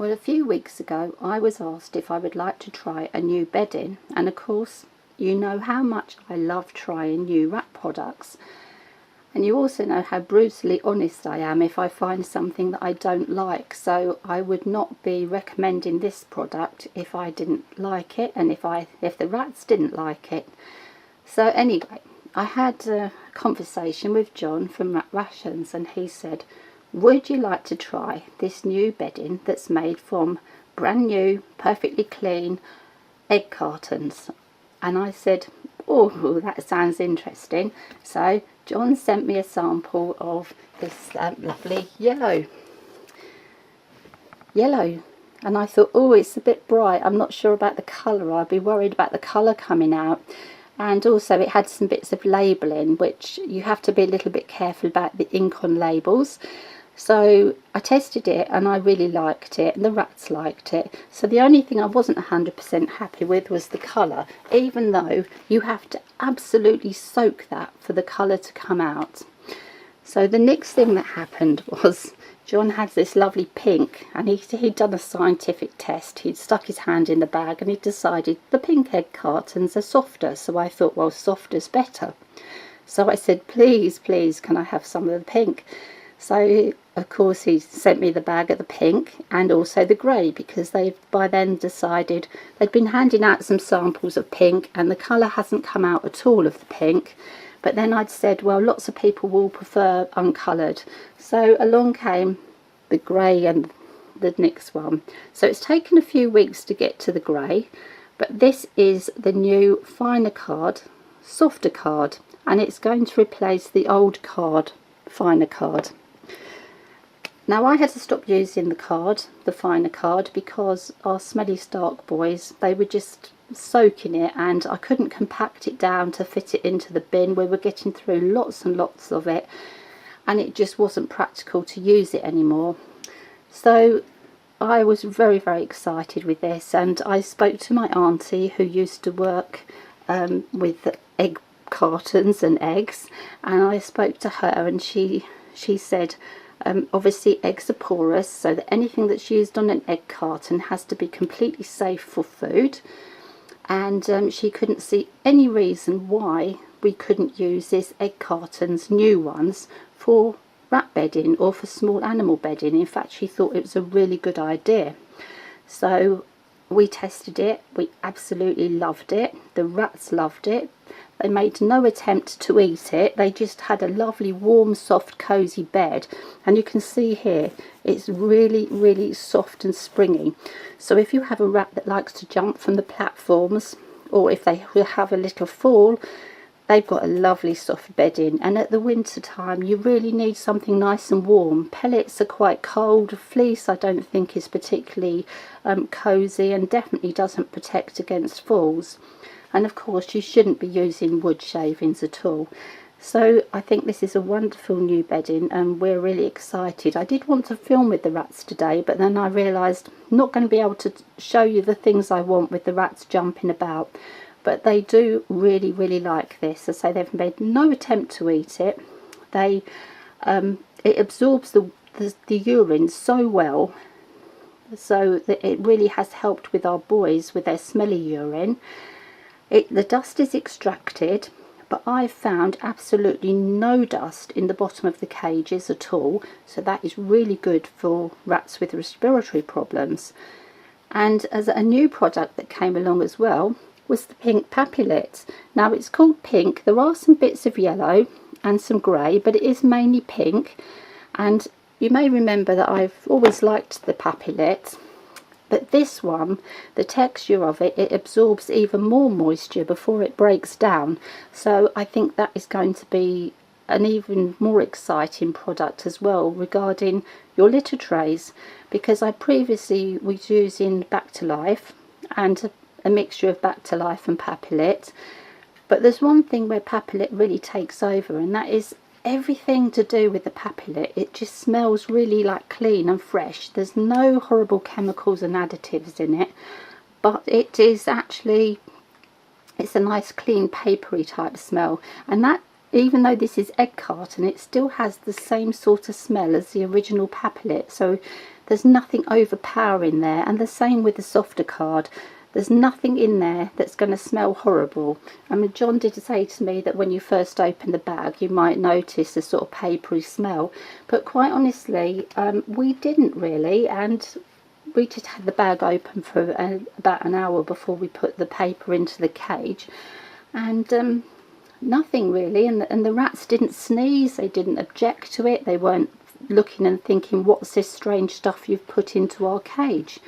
Well, a few weeks ago I was asked if I would like to try a new bedding, and of course you know how much I love trying new rat products, and you also know how brutally honest I am if I find something that I don't like. So I would not be recommending this product if I didn't like it, and if the rats didn't like it. So anyway, I had a conversation with John from Rat Rations, and he said, would you like to try this new bedding that's made from brand new, perfectly clean egg cartons? And I said, oh, that sounds interesting. So John sent me a sample of this lovely yellow. And I thought, oh, it's a bit bright. I'm not sure about the colour. I'd be worried about the colour coming out. And also it had some bits of labelling, which you have to be a little bit careful about the ink on labels. So I tested it and I really liked it, and the rats liked it. So the only thing I wasn't 100% happy with was the colour, even though you have to absolutely soak that for the colour to come out. So the next thing that happened was John had this lovely pink, and he'd done a scientific test. He'd stuck his hand in the bag and he decided the pink egg cartons are softer. So I thought, well, softer's better. So I said, please, can I have some of the pink? So of course he sent me the bag of the pink and also the grey, because they've by then decided they'd been handing out some samples of pink and the colour hasn't come out at all of the pink. But then I'd said, well, lots of people will prefer uncoloured. So along came the grey and the next one. So it's taken a few weeks to get to the grey, but this is the new Finacard Softacard, and it's going to replace the old card Finacard. Now I had to stop using the Finacard, because our smelly Stark boys, they were just soaking it, and I couldn't compact it down to fit it into the bin. We were getting through lots and lots of it, and it just wasn't practical to use it anymore. So I was very, very excited with this, and I spoke to my auntie who used to work with egg cartons and eggs, and I spoke to her, and she said, obviously eggs are porous, so that anything that's used on an egg carton has to be completely safe for food. And she couldn't see any reason why we couldn't use these egg cartons, new ones, for rat bedding or for small animal bedding. In fact, she thought it was a really good idea. So we tested it, we absolutely loved it, the rats loved it. They made no attempt to eat it. They just had a lovely warm, soft, cosy bed, and you can see here it's really, really soft and springy. So if you have a rat that likes to jump from the platforms, or if they have a little fall, they've got a lovely soft bedding. And at the winter time you really need something nice and warm. Pellets are quite cold. Fleece I don't think is particularly cosy, and definitely doesn't protect against falls. And of course you shouldn't be using wood shavings at all. So I think this is a wonderful new bedding, and we're really excited. I did want to film with the rats today, but then I realised I'm not going to be able to show you the things I want with the rats jumping about. But they do really, really like this. As I say, they've made no attempt to eat it. It absorbs the urine so well, so that it really has helped with our boys with their smelly urine. The dust is extracted, but I've found absolutely no dust in the bottom of the cages at all, so that is really good for rats with respiratory problems. And as a new product that came along as well was the Pink Papelit. Now it's called pink, there are some bits of yellow and some grey, but it is mainly pink. And you may remember that I've always liked the Papelit. But this one, the texture of it absorbs even more moisture before it breaks down. So I think that is going to be an even more exciting product as well regarding your litter trays. Because I previously was using Back to Life and a mixture of Back to Life and Papelit. But there's one thing where Papelit really takes over, and that is everything to do with the Papelit. It just smells really like clean and fresh. There's no horrible chemicals and additives in it, but it is actually, it's a nice clean papery type smell. And that, even though this is egg carton, it still has the same sort of smell as the original Papelit. So There's nothing overpowering there, and the same with the Softacard. There's nothing in there that's going to smell horrible. I mean, John did say to me that when you first open the bag you might notice a sort of papery smell, but quite honestly we didn't really, and we just had the bag open for about an hour before we put the paper into the cage, and nothing really, and the rats didn't sneeze, they didn't object to it, they weren't looking and thinking, what's this strange stuff you've put into our cage.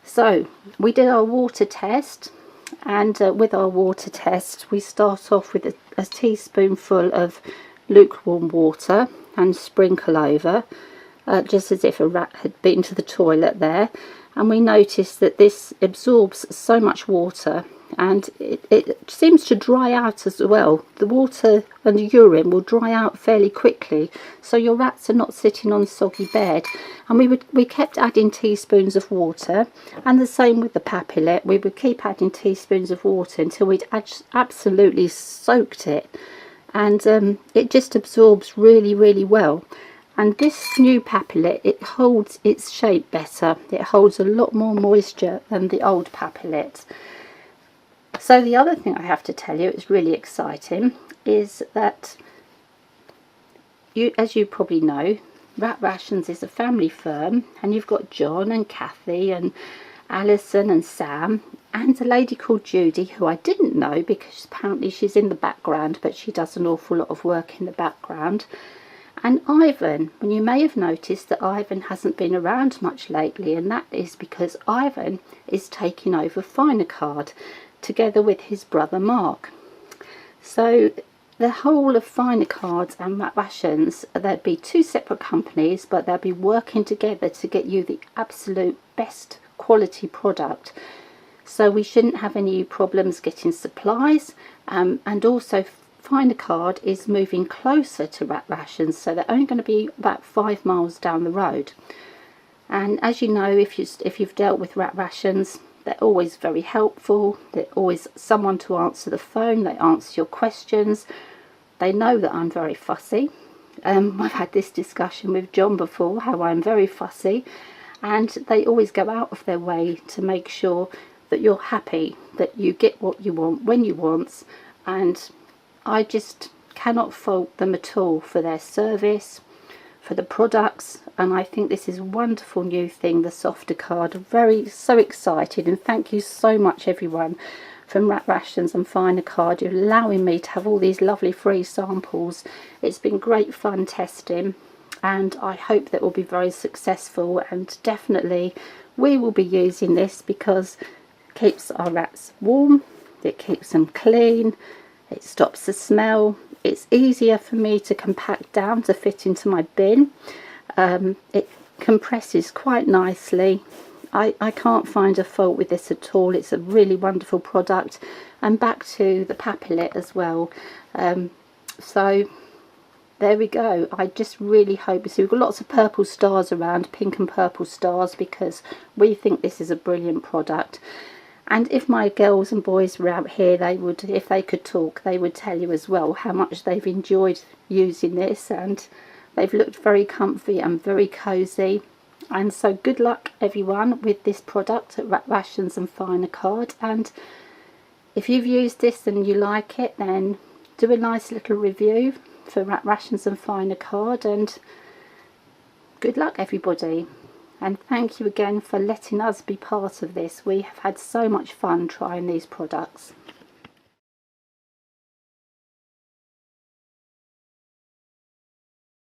So we did our water test, and with our water test we start off with a teaspoonful of lukewarm water and sprinkle over, just as if a rat had been to the toilet there, and we noticed that this absorbs so much water, and it seems to dry out as well. The water and the urine will dry out fairly quickly, so your rats are not sitting on soggy bed. And we kept adding teaspoons of water, and the same with the Papelit. We would keep adding teaspoons of water until we'd absolutely soaked it, and it just absorbs really, really well. And this new Papelit, it holds its shape better. It holds a lot more moisture than the old Papelit. So the other thing I have to tell you, it's really exciting, is that as you probably know, Rat Rations is a family firm, and you've got John and Kathy and Alison and Sam and a lady called Judy, who I didn't know because apparently she's in the background, but she does an awful lot of work in the background. And Ivan, and you may have noticed that Ivan hasn't been around much lately, and that is because Ivan is taking over Finacard together with his brother Mark. So the whole of Finacard and Rat Rations, there'd be two separate companies, but they'll be working together to get you the absolute best quality product. So we shouldn't have any problems getting supplies, and also Finacard is moving closer to Rat Rations, so they're only going to be about 5 miles down the road. And as you know, if you've dealt with Rat Rations, they're always very helpful. They're always someone to answer the phone. They answer your questions. They know that I'm very fussy. I've had this discussion with John before, how I'm very fussy, and they always go out of their way to make sure that you're happy, that you get what you want when you want, and I just cannot fault them at all for their service, for the products. And I think this is a wonderful new thing, the Softacard. So excited, and thank you so much everyone from Rat Rations and Finacard. You're allowing me to have all these lovely free samples. It's been great fun testing, and I hope that will be very successful, and definitely we will be using this because it keeps our rats warm, it keeps them clean, it stops the smell. It's easier for me to compact down to fit into my bin. It compresses quite nicely. I can't find a fault with this at all. It's a really wonderful product. And back to the Papelit as well. So there we go. I just really hope, so we've got lots of purple stars around, pink and purple stars, because we think this is a brilliant product. And if my girls and boys were out here, they would, if they could talk, they would tell you as well how much they've enjoyed using this, and they've looked very comfy and very cosy. And so good luck everyone with this product at Rat Rations and Finacard. And if you've used this and you like it, then do a nice little review for Rat Rations and Finacard, and good luck everybody. And thank you again for letting us be part of this. We have had so much fun trying these products.